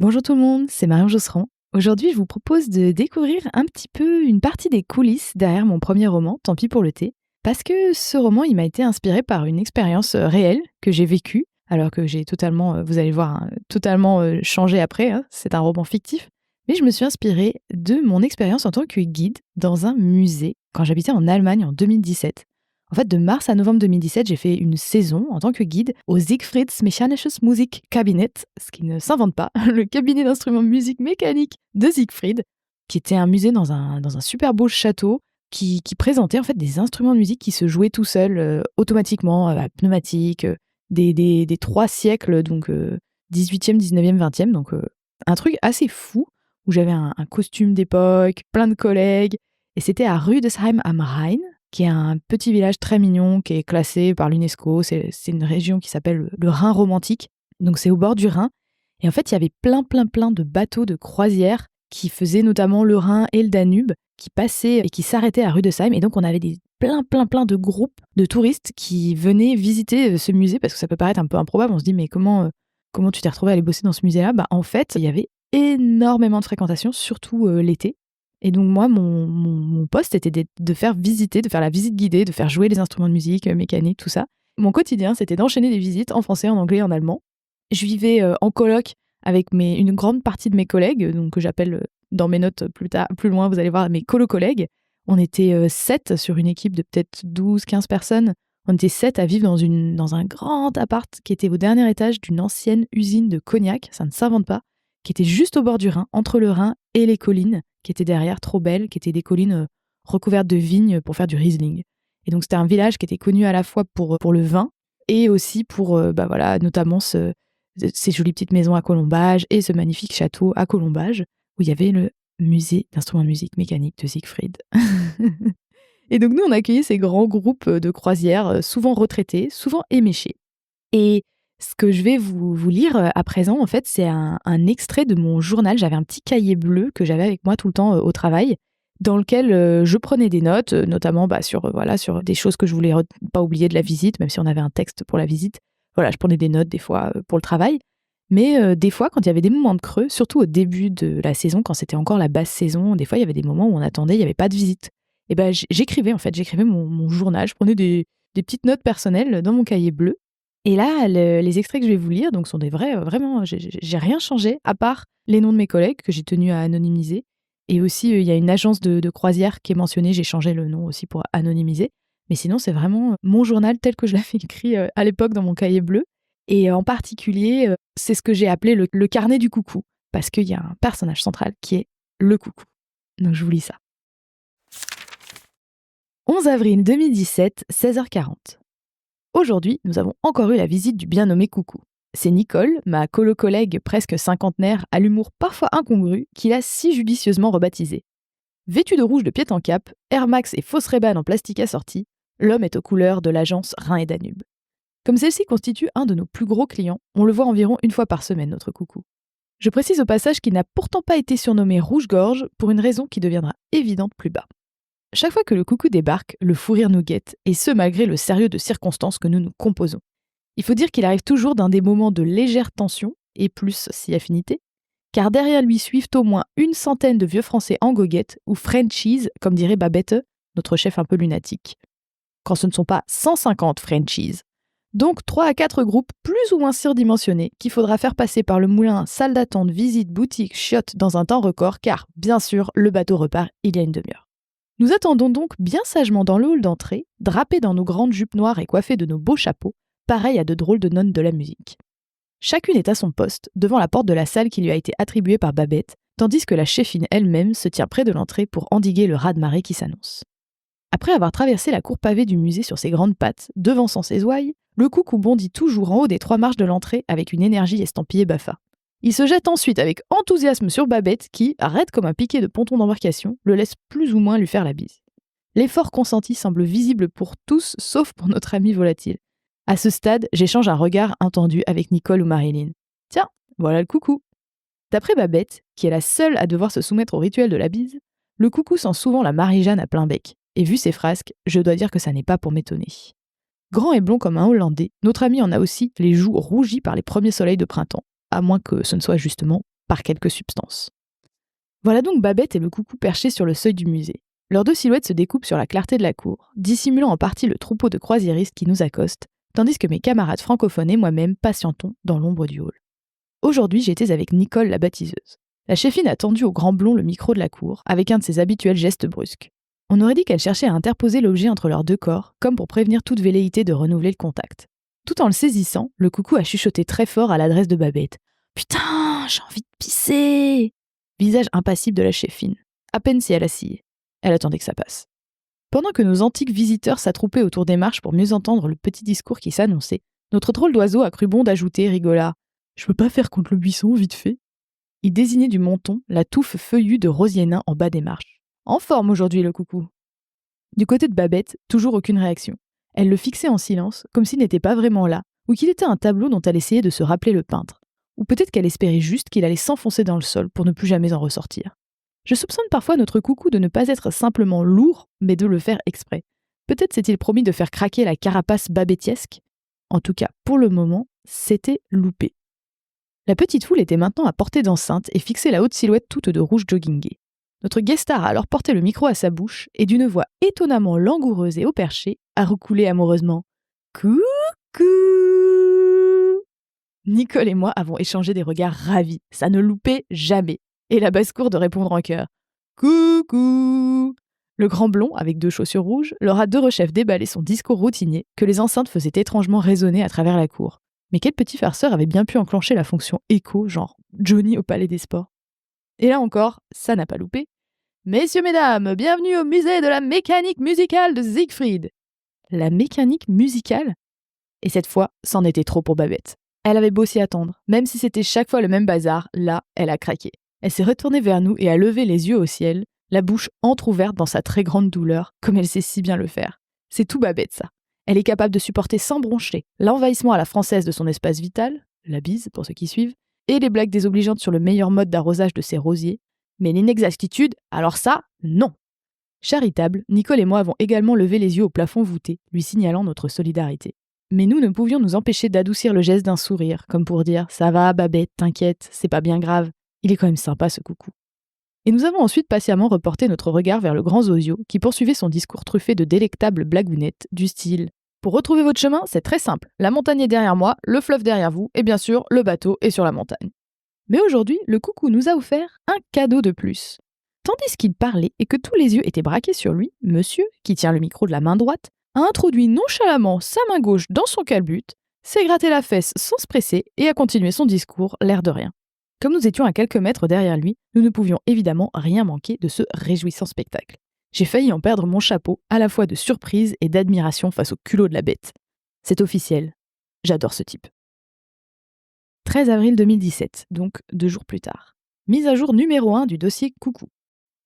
Bonjour tout le monde, c'est Marion Josserand. Aujourd'hui, je vous propose de découvrir un petit peu une partie des coulisses derrière mon premier roman, Tant pis pour le thé, parce que ce roman, il m'a été inspiré par une expérience réelle que j'ai vécue, alors que j'ai totalement, vous allez voir, totalement changé après, hein, c'est un roman fictif, mais je me suis inspirée de mon expérience en tant que guide dans un musée quand j'habitais en Allemagne en 2017. En fait, de mars à novembre 2017, j'ai fait une saison en tant que guide au Siegfrieds Mechanisches Musikkabinett, ce qui ne s'invente pas, le cabinet d'instruments de musique mécanique de Siegfried, qui était un musée dans un super beau château qui présentait en fait des instruments de musique qui se jouaient tout seuls, automatiquement, à pneumatique, des 3 siècles, donc 18e, 19e, 20e, donc un truc assez fou, où j'avais un costume d'époque, plein de collègues, et c'était à Rüdesheim am Rhein, qui est un petit village très mignon, qui est classé par l'UNESCO. C'est une région qui s'appelle le Rhin romantique. Donc c'est au bord du Rhin. Et en fait, il y avait plein de bateaux de croisière qui faisaient notamment le Rhin et le Danube, qui passaient et qui s'arrêtaient à Rüdesheim. Et donc on avait plein de groupes de touristes qui venaient visiter ce musée, parce que ça peut paraître un peu improbable. On se dit, mais comment tu t'es retrouvé à aller bosser dans ce musée-là ? En fait, il y avait énormément de fréquentation, surtout l'été. Et donc moi, mon poste était de faire visiter, de faire la visite guidée, de faire jouer les instruments de musique, mécanique, tout ça. Mon quotidien, c'était d'enchaîner des visites en français, en anglais, en allemand. Je vivais en coloc avec une grande partie de mes collègues, donc que j'appelle dans mes notes plus loin, vous allez voir, mes colo-collègues. On était 7 sur une équipe de peut-être 12-15 personnes. On était 7 à vivre dans un grand appart qui était au dernier étage d'une ancienne usine de cognac, ça ne s'invente pas, qui était juste au bord du Rhin, entre le Rhin et les collines, qui étaient derrière, trop belles, qui étaient des collines recouvertes de vignes pour faire du Riesling. Et donc c'était un village qui était connu à la fois pour le vin et aussi pour notamment ces jolies petites maisons à colombage et ce magnifique château à colombage où il y avait le musée d'instruments de musique mécanique de Siegfried. Et donc nous, on accueillait ces grands groupes de croisières, souvent retraités, souvent éméchés. Et ce que je vais vous lire à présent, en fait, c'est un extrait de mon journal. J'avais un petit cahier bleu que j'avais avec moi tout le temps au travail, dans lequel je prenais des notes, notamment sur des choses que je voulais pas oublier de la visite, même si on avait un texte pour la visite. Voilà, je prenais des notes des fois pour le travail. Mais des fois, quand il y avait des moments de creux, surtout au début de la saison, quand c'était encore la basse saison, des fois, il y avait des moments où on attendait, il n'y avait pas de visite. Et ben, j'écrivais mon journal, je prenais des petites notes personnelles dans mon cahier bleu. Et là, les extraits que je vais vous lire donc sont des vrais, vraiment, j'ai rien changé, à part les noms de mes collègues que j'ai tenu à anonymiser. Et aussi, il y a une agence de croisière qui est mentionnée, j'ai changé le nom aussi pour anonymiser. Mais sinon, c'est vraiment mon journal tel que je l'avais écrit à l'époque dans mon cahier bleu. Et en particulier, c'est ce que j'ai appelé le carnet du coucou, parce qu'il y a un personnage central qui est le coucou. Donc je vous lis ça. 11 avril 2017, 16h40. Aujourd'hui, nous avons encore eu la visite du bien nommé Coucou. C'est Nicole, ma colo-collègue presque cinquantenaire à l'humour parfois incongru, qui l'a si judicieusement rebaptisé. Vêtu de rouge de pied en cap, Air Max et fausse Ray-Ban en plastique assorti, l'homme est aux couleurs de l'agence Rhin et Danube. Comme celle-ci constitue un de nos plus gros clients, on le voit environ une fois par semaine, notre Coucou. Je précise au passage qu'il n'a pourtant pas été surnommé Rouge-Gorge pour une raison qui deviendra évidente plus bas. Chaque fois que le Coucou débarque, le fou rire nous guette, et ce malgré le sérieux de circonstances que nous nous composons. Il faut dire qu'il arrive toujours dans des moments de légère tension, et plus si affinité, car derrière lui suivent au moins une centaine de vieux français en goguette, ou Frenchies, comme dirait Babette, notre chef un peu lunatique. Quand ce ne sont pas 150 Frenchies. Donc 3 à 4 groupes plus ou moins surdimensionnés qu'il faudra faire passer par le moulin, salle d'attente, visite, boutique, chiottes dans un temps record, car, bien sûr, le bateau repart il y a une demi-heure. Nous attendons donc bien sagement dans le hall d'entrée, drapés dans nos grandes jupes noires et coiffés de nos beaux chapeaux, pareils à de drôles de nonnes de la musique. Chacune est à son poste, devant la porte de la salle qui lui a été attribuée par Babette, tandis que la chefine elle-même se tient près de l'entrée pour endiguer le raz-de-marée qui s'annonce. Après avoir traversé la cour pavée du musée sur ses grandes pattes, devançant ses ouailles, le Coucou bondit toujours en haut des 3 marches de l'entrée avec une énergie estampillée Bafa. Il se jette ensuite avec enthousiasme sur Babette qui, raide comme un piquet de ponton d'embarcation, le laisse plus ou moins lui faire la bise. L'effort consenti semble visible pour tous sauf pour notre ami volatile. À ce stade, j'échange un regard intendu avec Nicole ou Marilyn. Tiens, voilà le Coucou. D'après Babette, qui est la seule à devoir se soumettre au rituel de la bise, le Coucou sent souvent la Marie-Jeanne à plein bec. Et vu ses frasques, je dois dire que ça n'est pas pour m'étonner. Grand et blond comme un Hollandais, notre ami en a aussi les joues rougies par les premiers soleils de printemps, à moins que ce ne soit justement par quelques substances. Voilà donc Babette et le coucou perchés sur le seuil du musée. Leurs deux silhouettes se découpent sur la clarté de la cour, dissimulant en partie le troupeau de croisiéristes qui nous accostent, tandis que mes camarades francophones et moi-même patientons dans l'ombre du hall. Aujourd'hui, j'étais avec Nicole la baptiseuse. La chefine a tendu au grand blond le micro de la cour, avec un de ses habituels gestes brusques. On aurait dit qu'elle cherchait à interposer l'objet entre leurs deux corps, comme pour prévenir toute velléité de renouveler le contact. Tout en le saisissant, le coucou a chuchoté très fort à l'adresse de Babette. « Putain, j'ai envie de pisser !» Visage impassible de la chefine. À peine si elle a scié. Elle attendait que ça passe. Pendant que nos antiques visiteurs s'attroupaient autour des marches pour mieux entendre le petit discours qui s'annonçait, notre drôle d'oiseau a cru bon d'ajouter, rigola, « Je peux pas faire contre le buisson, vite fait ?» Il désignait du menton la touffe feuillue de rosier nain en bas des marches. En forme aujourd'hui, le coucou. Du côté de Babette, toujours aucune réaction. Elle le fixait en silence, comme s'il n'était pas vraiment là, ou qu'il était un tableau dont elle essayait de se rappeler le peintre. Ou peut-être qu'elle espérait juste qu'il allait s'enfoncer dans le sol pour ne plus jamais en ressortir. Je soupçonne parfois notre coucou de ne pas être simplement lourd, mais de le faire exprès. Peut-être s'est-il promis de faire craquer la carapace babettiesque. En tout cas, pour le moment, c'était loupé. La petite foule était maintenant à portée d'enceinte et fixait la haute silhouette toute de rouge joggingé. Notre guest star a alors porté le micro à sa bouche et d'une voix étonnamment langoureuse et au perché, a roucoulé amoureusement « Coucou !» Nicole et moi avons échangé des regards ravis, ça ne loupait jamais. Et la basse-cour de répondre en chœur « Coucou !» Le grand blond, avec 2 chaussures rouges, leur a de rechef déballé son discours routinier que les enceintes faisaient étrangement résonner à travers la cour. Mais quel petit farceur avait bien pu enclencher la fonction écho, genre Johnny au Palais des Sports. Et là encore, ça n'a pas loupé. Messieurs, mesdames, bienvenue au musée de la mécanique musicale de Siegfried. La mécanique musicale ? Et cette fois, c'en était trop pour Babette. Elle avait beau s'y attendre, même si c'était chaque fois le même bazar, là, elle a craqué. Elle s'est retournée vers nous et a levé les yeux au ciel, la bouche entrouverte dans sa très grande douleur, comme elle sait si bien le faire. C'est tout Babette, ça. Elle est capable de supporter sans broncher l'envahissement à la française de son espace vital, la bise pour ceux qui suivent, et les blagues désobligeantes sur le meilleur mode d'arrosage de ses rosiers. Mais l'inexactitude, alors ça, non. Charitable, Nicole et moi avons également levé les yeux au plafond voûté, lui signalant notre solidarité. Mais nous ne pouvions nous empêcher d'adoucir le geste d'un sourire, comme pour dire « Ça va, Babette, t'inquiète, c'est pas bien grave. Il est quand même sympa ce coucou. » Et nous avons ensuite patiemment reporté notre regard vers le grand Zozio, qui poursuivait son discours truffé de délectables blagounettes, du style « Pour retrouver votre chemin, c'est très simple. La montagne est derrière moi, le fleuve derrière vous, et bien sûr, le bateau est sur la montagne. » Mais aujourd'hui, le coucou nous a offert un cadeau de plus. Tandis qu'il parlait et que tous les yeux étaient braqués sur lui, monsieur, qui tient le micro de la main droite, a introduit nonchalamment sa main gauche dans son calbut, s'est gratté la fesse sans se presser et a continué son discours, l'air de rien. Comme nous étions à quelques mètres derrière lui, nous ne pouvions évidemment rien manquer de ce réjouissant spectacle. J'ai failli en perdre mon chapeau, à la fois de surprise et d'admiration face au culot de la bête. C'est officiel, j'adore ce type. 13 avril 2017, donc 2 jours plus tard. Mise à jour numéro 1 du dossier Coucou.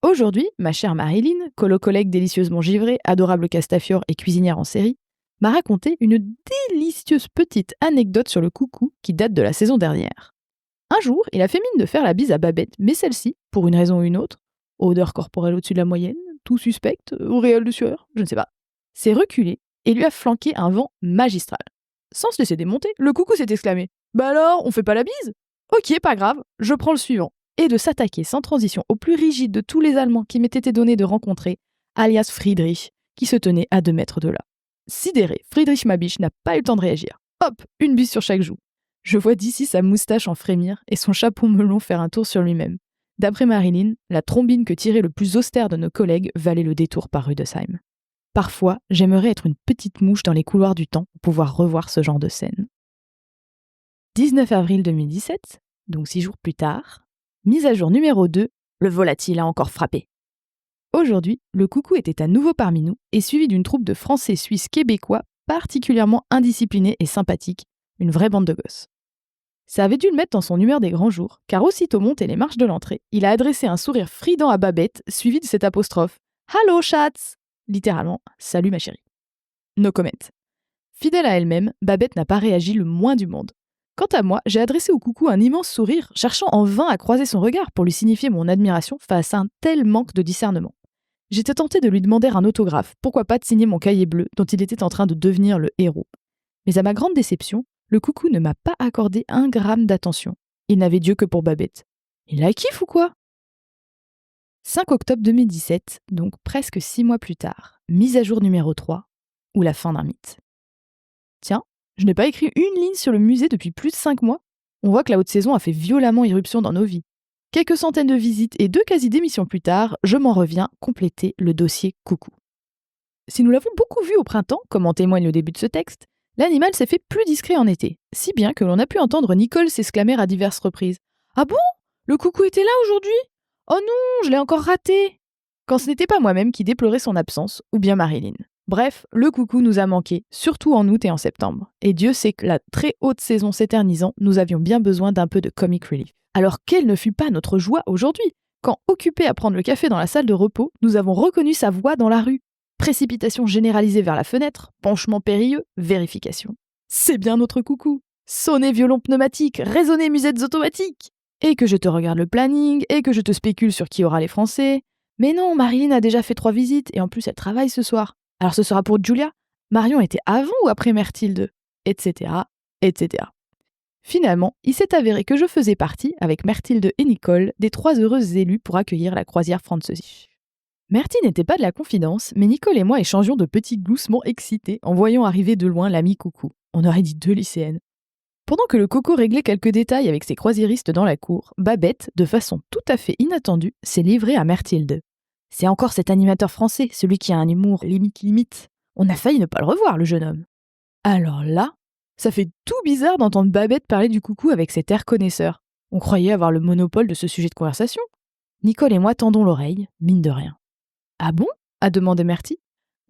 Aujourd'hui, ma chère Marilyn, colo-collègue délicieusement givrée, adorable castafiore et cuisinière en série, m'a raconté une délicieuse petite anecdote sur le coucou qui date de la saison dernière. Un jour, il a fait mine de faire la bise à Babette, mais celle-ci, pour une raison ou une autre, odeur corporelle au-dessus de la moyenne, tout suspecte, auréole de sueur, je ne sais pas, s'est reculé et lui a flanqué un vent magistral. Sans se laisser démonter, le coucou s'est exclamé « Bah alors, on fait pas la bise ? Ok, pas grave, je prends le suivant. » Et de s'attaquer sans transition au plus rigide de tous les Allemands qui m'étaient été donné de rencontrer, alias Friedrich, qui se tenait à 2 mètres de là. Sidéré, Friedrich Mabich n'a pas eu le temps de réagir. Hop, une bise sur chaque joue. Je vois d'ici sa moustache en frémir et son chapeau melon faire un tour sur lui-même. D'après Marilyn, la trombine que tirait le plus austère de nos collègues valait le détour par Rudesheim. Parfois, j'aimerais être une petite mouche dans les couloirs du temps pour pouvoir revoir ce genre de scène. 19 avril 2017, donc 6 jours plus tard, mise à jour numéro 2, le volatile a encore frappé. Aujourd'hui, le coucou était à nouveau parmi nous et suivi d'une troupe de Français, Suisses, Québécois particulièrement indisciplinés et sympathiques, une vraie bande de gosses. Ça avait dû le mettre dans son humeur des grands jours, car aussitôt monté les marches de l'entrée, il a adressé un sourire frident à Babette, suivi de cette apostrophe « Hallo, Schatz !» littéralement « Salut ma chérie ». No comment. Fidèle à elle-même, Babette n'a pas réagi le moins du monde. Quant à moi, j'ai adressé au coucou un immense sourire, cherchant en vain à croiser son regard pour lui signifier mon admiration face à un tel manque de discernement. J'étais tentée de lui demander un autographe, pourquoi pas de signer mon cahier bleu dont il était en train de devenir le héros. Mais à ma grande déception, le coucou ne m'a pas accordé un gramme d'attention. Il n'avait Dieu que pour Babette. Il la kiffe ou quoi? 5 octobre 2017, donc presque 6 mois plus tard, mise à jour numéro 3, ou la fin d'un mythe. Tiens, je n'ai pas écrit une ligne sur le musée depuis plus de 5 mois. On voit que la haute saison a fait violemment irruption dans nos vies. Quelques centaines de visites et 2 quasi-démissions plus tard, je m'en reviens compléter le dossier coucou. Si nous l'avons beaucoup vu au printemps, comme en témoigne le début de ce texte, l'animal s'est fait plus discret en été, si bien que l'on a pu entendre Nicole s'exclamer à diverses reprises. « Ah bon? Le coucou était là aujourd'hui? Oh non, je l'ai encore raté !» Quand ce n'était pas moi-même qui déplorait son absence, ou bien Marilyn. Bref, le coucou nous a manqué, surtout en août et en septembre. Et Dieu sait que la très haute saison s'éternisant, nous avions bien besoin d'un peu de comic relief. Alors quelle ne fut pas notre joie aujourd'hui, quand, occupés à prendre le café dans la salle de repos, nous avons reconnu sa voix dans la rue. Précipitation généralisée vers la fenêtre, penchement périlleux, vérification. C'est bien notre coucou. Sonner violon pneumatique, résonner musettes automatiques. Et que je te regarde le planning, et que je te spécule sur qui aura les Français. Mais non, Marilyn a déjà fait 3 visites, et en plus elle travaille ce soir. Alors ce sera pour Julia. Marion était avant ou après Myrtilde, etc., etc. Finalement, il s'est avéré que je faisais partie, avec Myrtilde et Nicole, des 3 heureuses élues pour accueillir la croisière Französisch. Myrtille n'était pas de la confidence, mais Nicole et moi échangions de petits gloussements excités en voyant arriver de loin l'ami coucou. On aurait dit 2 lycéennes. Pendant que le coco réglait quelques détails avec ses croisiéristes dans la cour, Babette, de façon tout à fait inattendue, s'est livrée à Myrtilde. C'est encore cet animateur français, celui qui a un humour limite. On a failli ne pas le revoir, le jeune homme. Alors là, ça fait tout bizarre d'entendre Babette parler du coucou avec cet air connaisseur. On croyait avoir le monopole de ce sujet de conversation. Nicole et moi tendons l'oreille, mine de rien. Ah bon? A demandé Myrtille.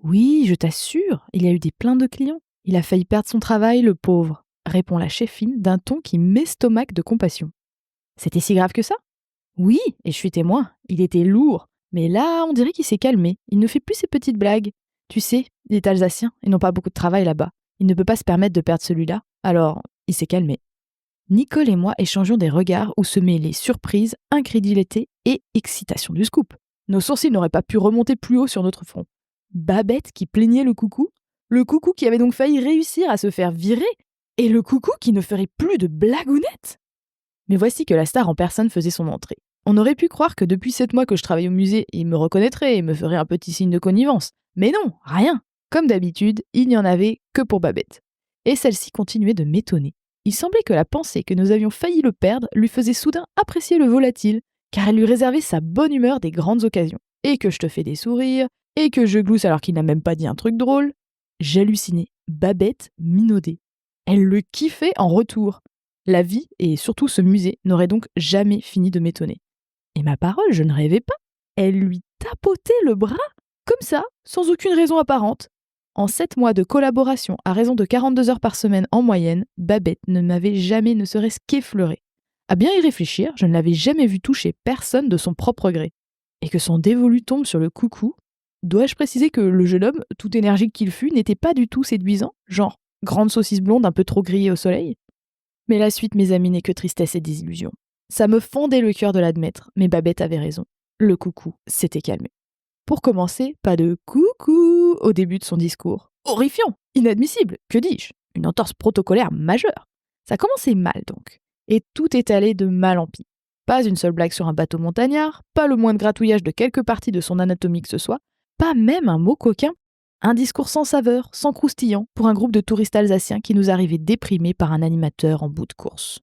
Oui, je t'assure, il y a eu des plaintes de clients. Il a failli perdre son travail, le pauvre, répond la chefine d'un ton qui m'estomaque de compassion. C'était si grave que ça? Oui, et je suis témoin, il était lourd. Mais là, on dirait qu'il s'est calmé. Il ne fait plus ses petites blagues. Tu sais, il est alsacien, ils n'ont pas beaucoup de travail là-bas. Il ne peut pas se permettre de perdre celui-là. Alors, il s'est calmé. Nicole et moi échangeons des regards où se mêlaient surprise, incrédulité et excitation du scoop. Nos sourcils n'auraient pas pu remonter plus haut sur notre front. Babette qui plaignait le coucou qui avait donc failli réussir à se faire virer, et le coucou qui ne ferait plus de blagounettes. Mais voici que la star en personne faisait son entrée. On aurait pu croire que depuis 7 mois que je travaille au musée, il me reconnaîtrait et me ferait un petit signe de connivence. Mais non, rien. Comme d'habitude, il n'y en avait que pour Babette. Et celle-ci continuait de m'étonner. Il semblait que la pensée que nous avions failli le perdre lui faisait soudain apprécier le volatile, car elle lui réservait sa bonne humeur des grandes occasions. Et que je te fais des sourires, et que je glousse alors qu'il n'a même pas dit un truc drôle. J'hallucinais. Babette minaudait. Elle le kiffait en retour. La vie, et surtout ce musée, n'aurait donc jamais fini de m'étonner. Et ma parole, je ne rêvais pas. Elle lui tapotait le bras, comme ça, sans aucune raison apparente. En 7 mois de collaboration, à raison de 42 heures par semaine en moyenne, Babette ne m'avait jamais ne serait-ce qu'effleuré. À bien y réfléchir, je ne l'avais jamais vu toucher personne de son propre gré. Et que son dévolu tombe sur le coucou. Dois-je préciser que le jeune homme, tout énergique qu'il fut, n'était pas du tout séduisant, genre grande saucisse blonde un peu trop grillée au soleil? Mais la suite, mes amis, n'est que tristesse et désillusion. Ça me fendait le cœur de l'admettre, mais Babette avait raison. Le coucou s'était calmé. Pour commencer, pas de coucou au début de son discours. Horrifiant, inadmissible, que dis-je? Une entorse protocolaire majeure. Ça commençait mal donc. Et tout est allé de mal en pis. Pas une seule blague sur un bateau montagnard, pas le moindre gratouillage de quelque partie de son anatomie que ce soit, pas même un mot coquin. Un discours sans saveur, sans croustillant, pour un groupe de touristes alsaciens qui nous arrivaient déprimés par un animateur en bout de course.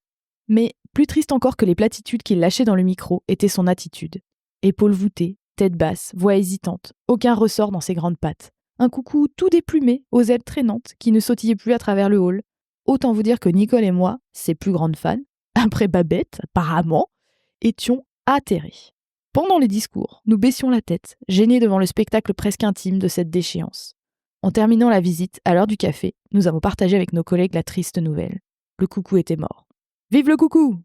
Mais plus triste encore que les platitudes qu'il lâchait dans le micro était son attitude. Épaules voûtées, tête basse, voix hésitante, aucun ressort dans ses grandes pattes. Un coucou tout déplumé, aux ailes traînantes, qui ne sautillait plus à travers le hall. Autant vous dire que Nicole et moi, ses plus grandes fans, après Babette, apparemment, étions atterrés. Pendant les discours, nous baissions la tête, gênés devant le spectacle presque intime de cette déchéance. En terminant la visite, à l'heure du café, nous avons partagé avec nos collègues la triste nouvelle. Le coucou était mort. Vive le coucou!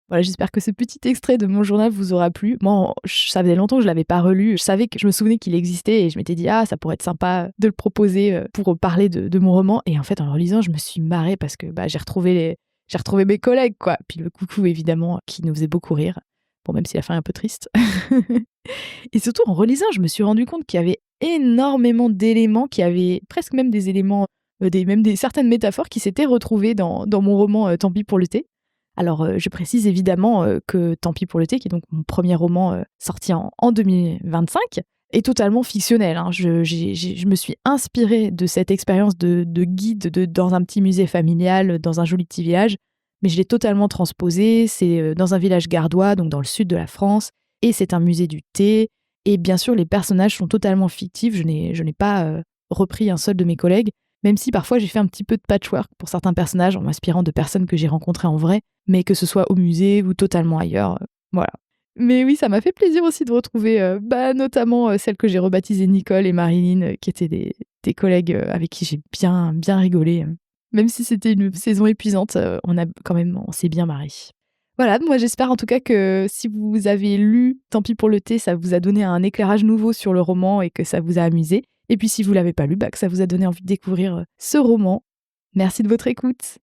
Voilà, j'espère que ce petit extrait de mon journal vous aura plu. Moi, ça faisait longtemps que je l'avais pas relu. Je me souvenais qu'il existait et je m'étais dit ça pourrait être sympa de le proposer pour parler de mon roman. Et en fait, en le relisant, je me suis marrée parce que j'ai retrouvé mes collègues, quoi. Puis le coucou, évidemment, qui nous faisait beaucoup rire. Bon, même si la fin est un peu triste. Et surtout, en relisant, je me suis rendu compte qu'il y avait énormément d'éléments, qu'il y avait presque même des éléments, certaines métaphores qui s'étaient retrouvées dans mon roman Tant pis pour le thé. Alors, je précise évidemment que Tant pis pour le thé, qui est donc mon premier roman sorti en 2025, est totalement fictionnel, hein. Je me suis inspirée de cette expérience de guide dans un petit musée familial, dans un joli petit village, mais je l'ai totalement transposé. C'est dans un village gardois, donc dans le sud de la France, et c'est un musée du thé. Et bien sûr, les personnages sont totalement fictifs. Je n'ai pas repris un seul de mes collègues, même si parfois j'ai fait un petit peu de patchwork pour certains personnages en m'inspirant de personnes que j'ai rencontrées en vrai, mais que ce soit au musée ou totalement ailleurs, voilà. Mais oui, ça m'a fait plaisir aussi de retrouver, notamment, celles que j'ai rebaptisées Nicole et Marilyn, qui étaient des collègues, avec qui j'ai bien rigolé, même si c'était une saison épuisante, on s'est bien marré. Voilà, moi j'espère en tout cas que si vous avez lu Tant pis pour le thé, ça vous a donné un éclairage nouveau sur le roman et que ça vous a amusé. Et puis si vous l'avez pas lu, que ça vous a donné envie de découvrir, ce roman. Merci de votre écoute.